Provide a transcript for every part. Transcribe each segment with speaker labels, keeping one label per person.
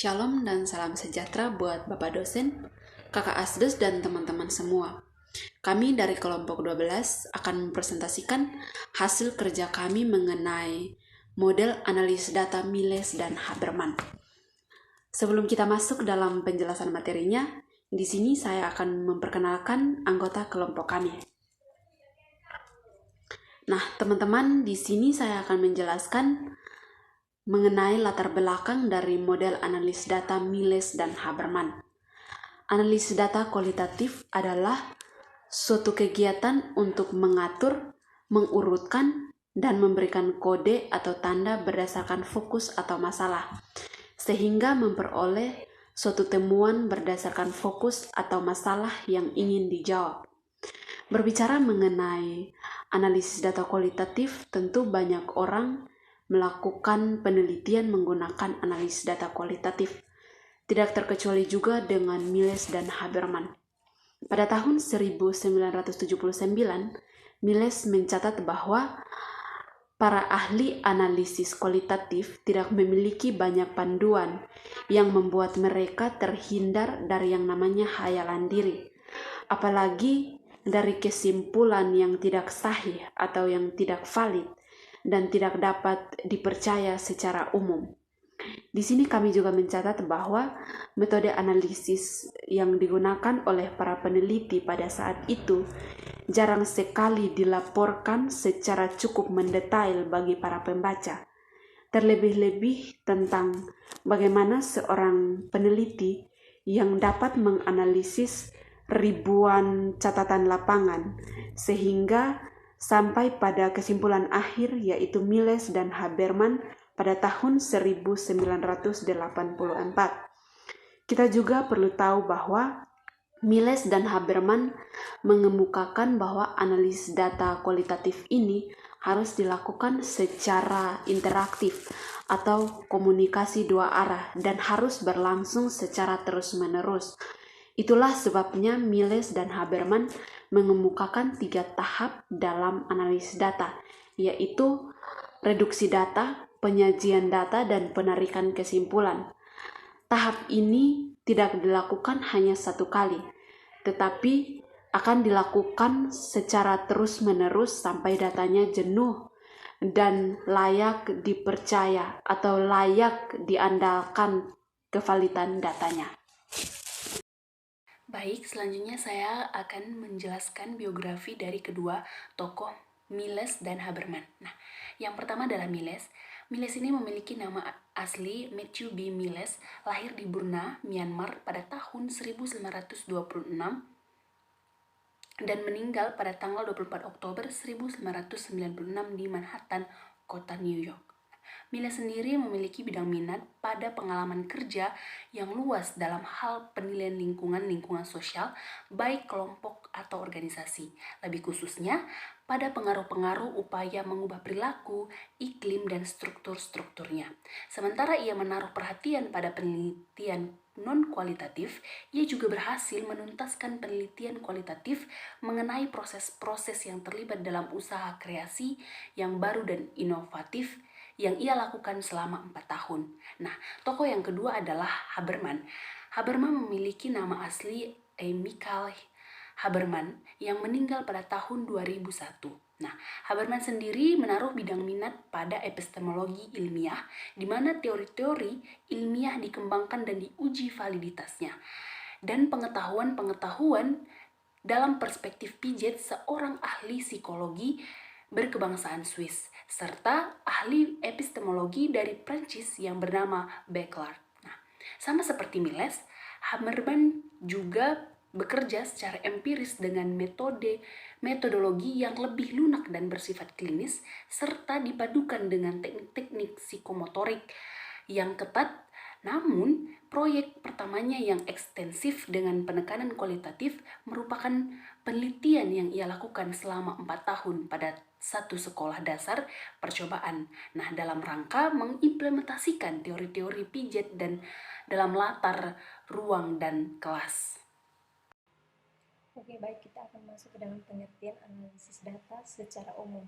Speaker 1: Shalom dan salam sejahtera buat Bapak dosen, Kakak Asdes dan teman-teman semua. Kami dari kelompok 12 akan mempresentasikan hasil kerja kami mengenai model analisis data Miles dan Haberman. Sebelum kita masuk dalam penjelasan materinya, di sini saya akan memperkenalkan anggota kelompok kami. Nah, teman-teman, di sini saya akan menjelaskan mengenai latar belakang dari model analisis data Miles dan Haberman. Analisis data kualitatif adalah suatu kegiatan untuk mengatur, mengurutkan, dan memberikan kode atau tanda berdasarkan fokus atau masalah, sehingga memperoleh suatu temuan berdasarkan fokus atau masalah yang ingin dijawab. Berbicara mengenai analisis data kualitatif, tentu banyak orang melakukan penelitian menggunakan analisis data kualitatif, tidak terkecuali juga dengan Miles dan Haberman. Pada tahun 1979, Miles mencatat bahwa para ahli analisis kualitatif tidak memiliki banyak panduan yang membuat mereka terhindar dari yang namanya khayalan diri, apalagi dari kesimpulan yang tidak sahih atau yang tidak valid dan tidak dapat dipercaya secara umum. Di sini kami juga mencatat bahwa metode analisis yang digunakan oleh para peneliti pada saat itu jarang sekali dilaporkan secara cukup mendetail bagi para pembaca. Terlebih-lebih tentang bagaimana seorang peneliti yang dapat menganalisis ribuan catatan lapangan sehingga sampai pada kesimpulan akhir, yaitu Miles dan Haberman pada tahun 1984. Kita juga perlu tahu bahwa Miles dan Haberman mengemukakan bahwa analisis data kualitatif ini harus dilakukan secara interaktif atau komunikasi dua arah dan harus berlangsung secara terus-menerus. Itulah sebabnya Miles dan Haberman mengemukakan 3 tahap dalam analisis data, yaitu reduksi data, penyajian data, dan penarikan kesimpulan. Tahap ini tidak dilakukan hanya satu kali, tetapi akan dilakukan secara terus-menerus sampai datanya jenuh dan layak dipercaya atau layak diandalkan kevalidan datanya. Baik, selanjutnya saya akan menjelaskan biografi dari kedua tokoh Miles dan Haberman. Nah, yang pertama adalah Miles. Miles ini memiliki nama asli Matthew B. Miles, lahir di Burma, Myanmar pada tahun 1926 dan meninggal pada tanggal 24 Oktober 1996 di Manhattan, kota New York. Miles sendiri memiliki bidang minat pada pengalaman kerja yang luas dalam hal penilaian lingkungan sosial, baik kelompok atau organisasi. Lebih khususnya, pada pengaruh-pengaruh upaya mengubah perilaku, iklim, dan struktur-strukturnya. Sementara ia menaruh perhatian pada penelitian non-kualitatif, ia juga berhasil menuntaskan penelitian kualitatif mengenai proses-proses yang terlibat dalam usaha kreasi yang baru dan inovatif yang ia lakukan selama 4 tahun. Nah, tokoh yang kedua adalah Haberman. Haberman memiliki nama asli Michael Haberman yang meninggal pada tahun 2001. Nah, Haberman sendiri menaruh bidang minat pada epistemologi ilmiah, di mana teori-teori ilmiah dikembangkan dan diuji validitasnya. Dan pengetahuan-pengetahuan dalam perspektif Piaget, seorang ahli psikologi berkebangsaan Swiss, serta ahli epistemologi dari Prancis yang bernama Beclard. Nah, sama seperti Miles, Haberman juga bekerja secara empiris dengan metodologi yang lebih lunak dan bersifat klinis, serta dipadukan dengan teknik-teknik psikomotorik yang ketat. Namun, proyek pertamanya yang ekstensif dengan penekanan kualitatif merupakan penelitian yang ia lakukan selama 4 tahun pada satu sekolah dasar percobaan. Nah, dalam rangka mengimplementasikan teori-teori Piaget dan dalam latar ruang dan kelas.
Speaker 2: Oke, baik, kita akan masuk ke dalam pengertian analisis data secara umum.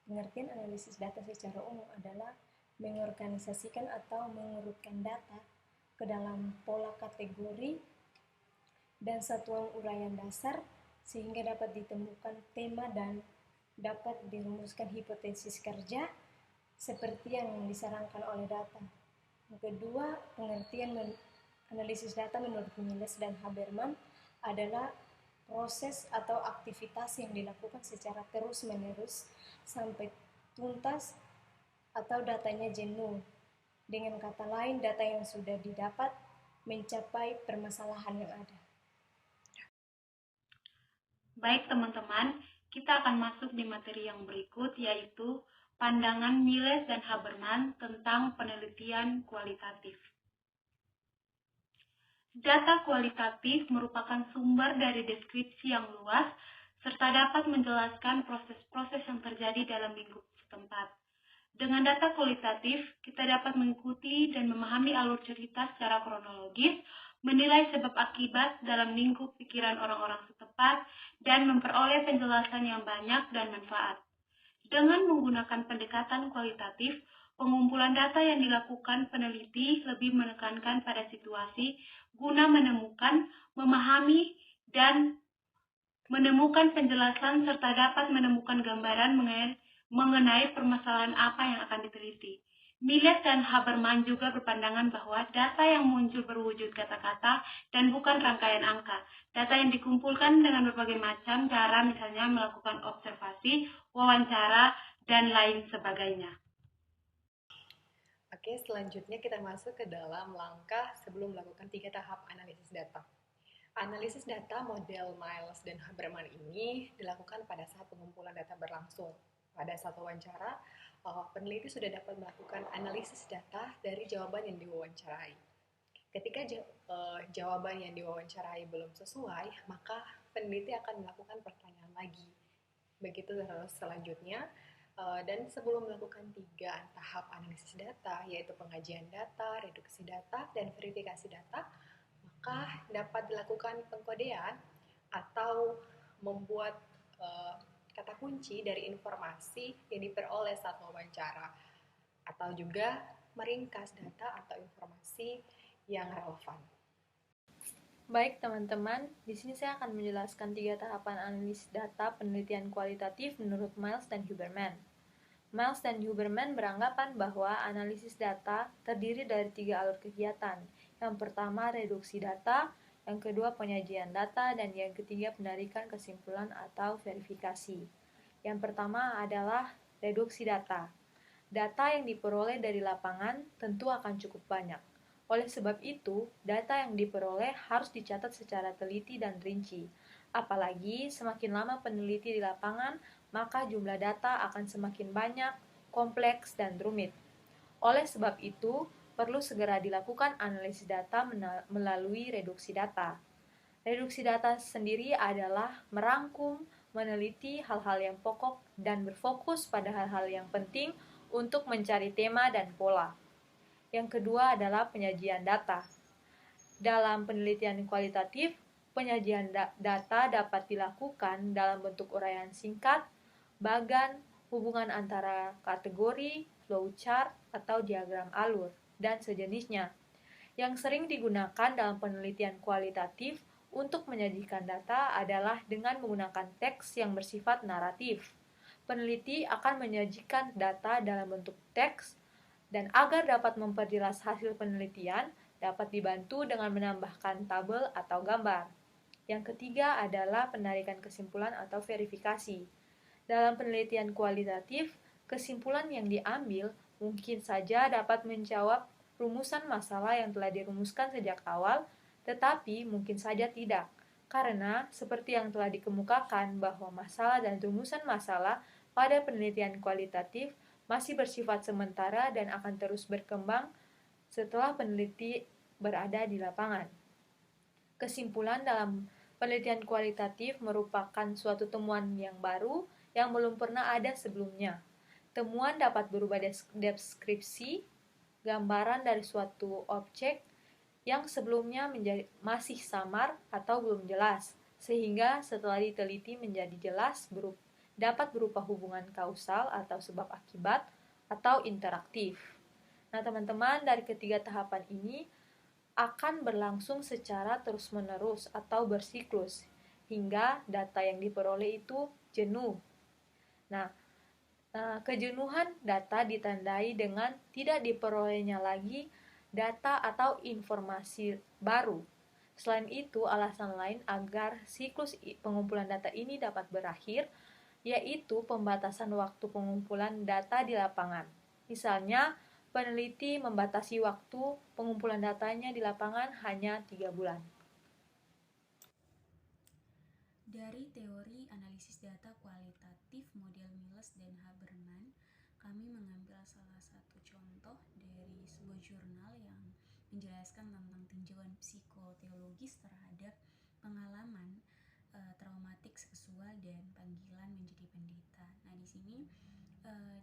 Speaker 2: Pengertian analisis data secara umum adalah mengorganisasikan atau mengurutkan data ke dalam pola kategori dan satuan uraian dasar sehingga dapat ditemukan tema dan dapat dirumuskan hipotesis kerja seperti yang disarankan oleh data. Yang kedua, pengertian analisis data menurut Miles dan Habermas adalah proses atau aktivitas yang dilakukan secara terus-menerus sampai tuntas atau datanya jenuh. Dengan kata lain, data yang sudah didapat mencapai permasalahan yang ada.
Speaker 1: Baik teman-teman, kita akan masuk di materi yang berikut, yaitu pandangan Miles dan Habermas tentang penelitian kualitatif. Data kualitatif merupakan sumber dari deskripsi yang luas, serta dapat menjelaskan proses-proses yang terjadi dalam lingkup setempat. Dengan data kualitatif, kita dapat mengikuti dan memahami alur cerita secara kronologis, menilai sebab akibat dalam lingkup pikiran orang-orang setempat, dan memperoleh penjelasan yang banyak dan manfaat. Dengan menggunakan pendekatan kualitatif, pengumpulan data yang dilakukan peneliti lebih menekankan pada situasi guna menemukan, memahami, dan menemukan penjelasan serta dapat menemukan gambaran mengenai permasalahan apa yang akan diteliti. Miles dan Habermas juga berpandangan bahwa data yang muncul berwujud kata-kata dan bukan rangkaian angka. Data yang dikumpulkan dengan berbagai macam cara, misalnya melakukan observasi, wawancara, dan lain sebagainya.
Speaker 3: Oke, selanjutnya kita masuk ke dalam langkah sebelum melakukan 3 tahap analisis data. Analisis data model Miles dan Habermas ini dilakukan pada saat pengumpulan data berlangsung. Pada saat wawancara, peneliti sudah dapat melakukan analisis data dari jawaban yang diwawancarai. Ketika jawaban yang diwawancarai belum sesuai, maka peneliti akan melakukan pertanyaan lagi. Begitu terus selanjutnya. Dan sebelum melakukan 3 tahap analisis data, yaitu pengajian data, reduksi data, dan verifikasi data, maka dapat dilakukan pengkodean atau membuat kata kunci dari informasi yang diperoleh saat wawancara, atau juga meringkas data atau informasi yang relevan.
Speaker 4: Baik teman-teman, di sini saya akan menjelaskan 3 tahapan analisis data penelitian kualitatif menurut Miles dan Huberman. Miles dan Huberman beranggapan bahwa analisis data terdiri dari 3 alur kegiatan. Yang pertama reduksi data, yang kedua penyajian data, dan yang ketiga penarikan kesimpulan atau verifikasi. Yang pertama adalah reduksi data. Data yang diperoleh dari lapangan tentu akan cukup banyak. Oleh sebab itu, data yang diperoleh harus dicatat secara teliti dan rinci. Apalagi semakin lama peneliti di lapangan, maka jumlah data akan semakin banyak, kompleks, dan rumit. Oleh sebab itu, perlu segera dilakukan analisis data melalui reduksi data. Reduksi data sendiri adalah merangkum, meneliti hal-hal yang pokok, dan berfokus pada hal-hal yang penting untuk mencari tema dan pola. Yang kedua adalah penyajian data. Dalam penelitian kualitatif, penyajian data dapat dilakukan dalam bentuk uraian singkat, bagan, hubungan antara kategori, flowchart, atau diagram alur, dan sejenisnya, yang sering digunakan dalam penelitian kualitatif untuk menyajikan data adalah dengan menggunakan teks yang bersifat naratif. Peneliti akan menyajikan data dalam bentuk teks, dan agar dapat memperjelas hasil penelitian, dapat dibantu dengan menambahkan tabel atau gambar. Yang ketiga adalah penarikan kesimpulan atau verifikasi. Dalam penelitian kualitatif, kesimpulan yang diambil mungkin saja dapat menjawab rumusan masalah yang telah dirumuskan sejak awal, tetapi mungkin saja tidak. Karena, seperti yang telah dikemukakan bahwa masalah dan rumusan masalah pada penelitian kualitatif masih bersifat sementara dan akan terus berkembang setelah peneliti berada di lapangan. Kesimpulan dalam penelitian kualitatif merupakan suatu temuan yang baru yang belum pernah ada sebelumnya. Temuan dapat berupa deskripsi, gambaran dari suatu objek yang sebelumnya masih samar atau belum jelas, sehingga setelah diteliti menjadi jelas dapat berupa hubungan kausal atau sebab akibat atau interaktif. Nah, teman-teman, dari ketiga tahapan ini akan berlangsung secara terus-menerus atau bersiklus, hingga data yang diperoleh itu jenuh. Nah, kejenuhan data ditandai dengan tidak diperolehnya lagi data atau informasi baru. Selain itu, alasan lain agar siklus pengumpulan data ini dapat berakhir, yaitu pembatasan waktu pengumpulan data di lapangan. Misalnya, peneliti membatasi waktu pengumpulan datanya di lapangan hanya 3 bulan.
Speaker 1: Dari teori analisis data kualitatif model Miles dan Haberman, kami mengambil salah satu contoh dari sebuah jurnal yang menjelaskan tentang tinjauan psikoteologis terhadap pengalaman traumatik seksual dan panggilan menjadi pendeta. Nah, di sini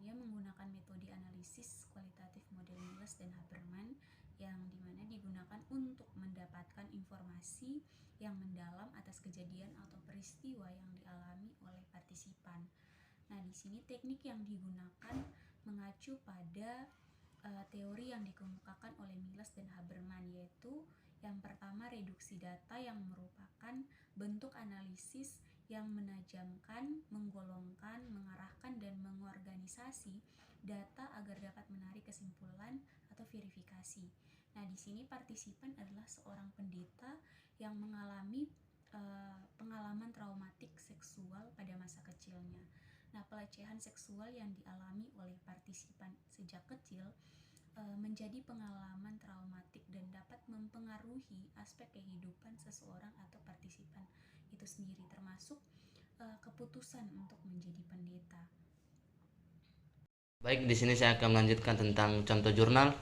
Speaker 1: dia menggunakan metode analisis kualitatif model Miles dan Haberman yang dimana digunakan untuk mendapatkan informasi yang mendalam atas kejadian atau peristiwa yang dialami oleh partisipan. Nah, di sini teknik yang digunakan mengacu pada teori yang dikemukakan oleh Miles dan Haberman, yaitu yang pertama reduksi data yang merupakan bentuk analisis yang menajamkan, menggolongkan, mengarahkan, dan mengorganisasi data agar dapat menarik kesimpulan atau verifikasi. Nah, di sini partisipan adalah seorang pendeta yang mengalami pengalaman traumatik seksual pada masa kecilnya. Nah, pelecehan seksual yang dialami oleh partisipan sejak kecil menjadi pengalaman traumatik dan dapat mempengaruhi aspek kehidupan seseorang atau partisipan itu sendiri, termasuk keputusan untuk menjadi pendeta.
Speaker 5: Baik, di sini saya akan melanjutkan tentang contoh jurnal.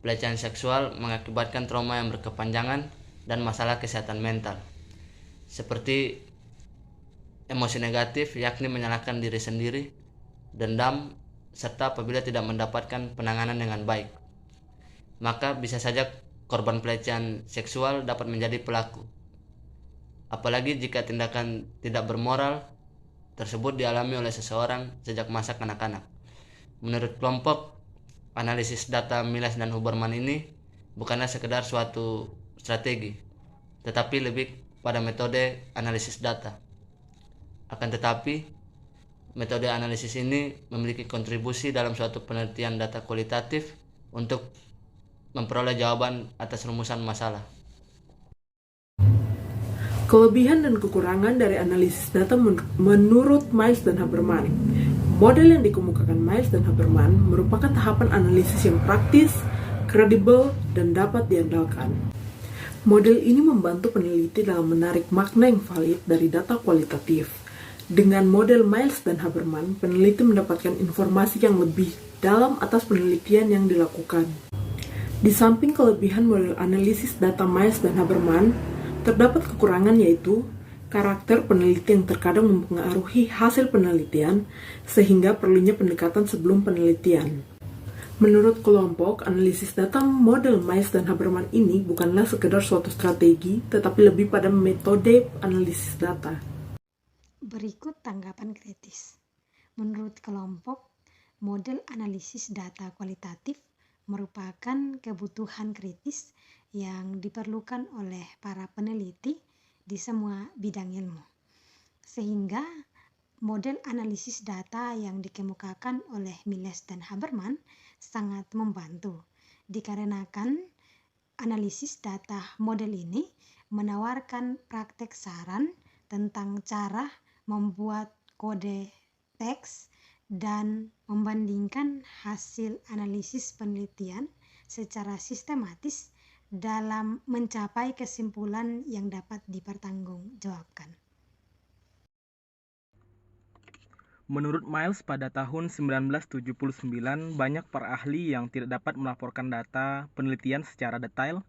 Speaker 5: Pelecehan seksual mengakibatkan trauma yang berkepanjangan dan masalah kesehatan mental, seperti emosi negatif, yakni menyalahkan diri sendiri, dendam, serta apabila tidak mendapatkan penanganan dengan baik, maka bisa saja korban pelecehan seksual dapat menjadi pelaku. Apalagi jika tindakan tidak bermoral tersebut dialami oleh seseorang sejak masa kanak-kanak. Menurut kelompok analisis data Miles dan Huberman ini bukanlah sekedar suatu strategi, tetapi lebih pada metode analisis data. Akan tetapi, metode analisis ini memiliki kontribusi dalam suatu penelitian data kualitatif untuk memperoleh jawaban atas rumusan masalah.
Speaker 6: Kelebihan dan kekurangan dari analisis data menurut Miles dan Haberman. Model yang dikemukakan Miles dan Haberman merupakan tahapan analisis yang praktis, kredibel, dan dapat diandalkan. Model ini membantu peneliti dalam menarik makna yang valid dari data kualitatif. Dengan model Miles dan Haberman, peneliti mendapatkan informasi yang lebih dalam atas penelitian yang dilakukan. Di samping kelebihan model analisis data Miles dan Haberman, terdapat kekurangan yaitu karakter peneliti yang terkadang mempengaruhi hasil penelitian sehingga perlunya pendekatan sebelum penelitian. Menurut kelompok, analisis data model Miles dan Haberman ini bukanlah sekedar suatu strategi, tetapi lebih pada metode analisis data.
Speaker 7: Berikut tanggapan kritis. Menurut kelompok, model analisis data kualitatif merupakan kebutuhan kritis yang diperlukan oleh para peneliti di semua bidang ilmu. Sehingga model analisis data yang dikemukakan oleh Miles dan Haberman sangat membantu, dikarenakan analisis data model ini menawarkan praktek saran tentang cara membuat kode teks dan membandingkan hasil analisis penelitian secara sistematis dalam mencapai kesimpulan yang dapat dipertanggungjawabkan.
Speaker 8: Menurut Miles, pada tahun 1979 banyak para ahli yang tidak dapat melaporkan data penelitian secara detail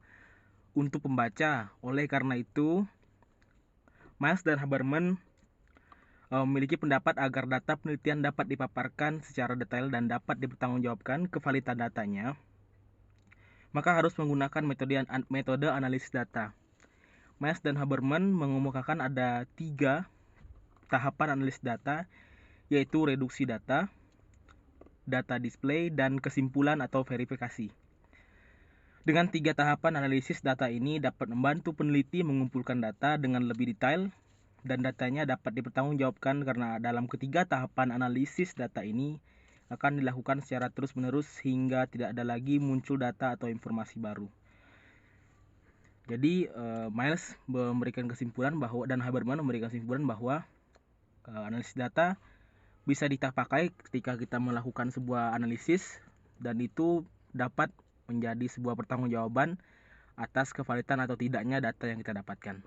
Speaker 8: untuk pembaca. Oleh karena itu, Miles dan Haberman memiliki pendapat agar data penelitian dapat dipaparkan secara detail dan dapat dipertanggungjawabkan kevalidan datanya, maka harus menggunakan metode analisis data. Miles dan Haberman mengemukakan ada 3 tahapan analisis data, yaitu reduksi data, data display, dan kesimpulan atau verifikasi. Dengan 3 tahapan analisis data ini dapat membantu peneliti mengumpulkan data dengan lebih detail dan datanya dapat dipertanggungjawabkan karena dalam ketiga tahapan analisis data ini akan dilakukan secara terus-menerus hingga tidak ada lagi muncul data atau informasi baru. Jadi Miles memberikan kesimpulan bahwa dan Haberman memberikan kesimpulan bahwa analisis data bisa kita pakai ketika kita melakukan sebuah analisis dan itu dapat menjadi sebuah pertanggungjawaban atas kevalidan atau tidaknya data yang kita dapatkan.